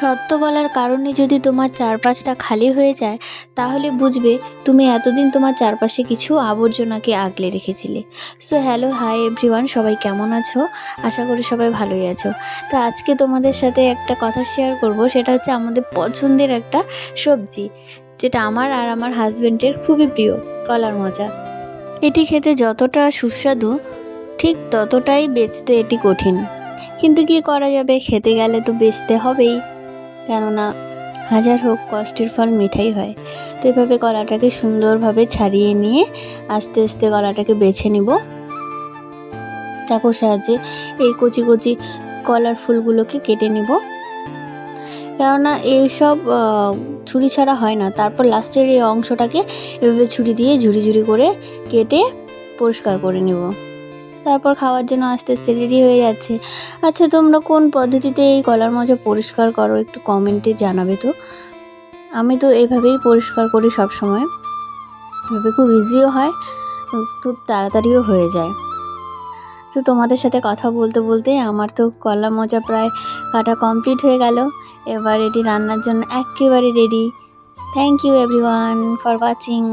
সত্য বলার কারণে যদি তোমার চারপাশটা খালি হয়ে যায়, তাহলে বুঝবে তুমি এতদিন তোমার চারপাশে কিছু আবর্জনাকে আগলে রেখেছিলে। সো হ্যালো, হাই এভরিওয়ান, সবাই কেমন আছো? আশা করি সবাই ভালোই আছো। তো আজকে তোমাদের সাথে একটা কথা শেয়ার করব, সেটা হচ্ছে আমাদের পছন্দের একটা সবজি, যেটা আমার আর আমার হাজব্যান্ডের খুবই প্রিয়, কলার মোচা। এটি খেতে যতটা সুস্বাদু, ঠিক ততটাই বেচতে এটি কঠিন। কিন্তু কি করা যাবে, খেতে গেলে তো বেচতে হবেই, কেননা হাজার হোক কষ্টের ফল মিঠাই হয়। তো এভাবে কলাটাকে সুন্দরভাবে ছাড়িয়ে নিয়ে আস্তে আস্তে কলাটাকে বেছে নিব চাকুর সাহায্যে। এই কচি কচি কলার ফুলগুলোকে কেটে নিব, কেননা এইসব ছুরি ছাড়া হয় না। তারপর লাস্টের এই অংশটাকে এভাবে ছুরি দিয়ে ঝুরি ঝুরি করে কেটে পরিষ্কার করে নেব। তারপর খাওয়ার জন্য আস্তে আস্তে রেডি হয়ে যাচ্ছে। আচ্ছা, তোমরা কোন পদ্ধতিতে এই কলার মোচা পরিষ্কার করো একটু কমেন্টে জানাবে তো। আমি তো এভাবেই পরিষ্কার করি সব সময়, এভাবে খুব ইজিও হয়, খুব তাড়াতাড়িও হয়ে যায়। তো তোমাদের সাথে কথা বলতে বলতে আমার তো কলা মোচা প্রায় কাটা কমপ্লিট হয়ে গেল। এবার এটি রান্নার জন্য একেবারে ready. Thank you everyone for watching.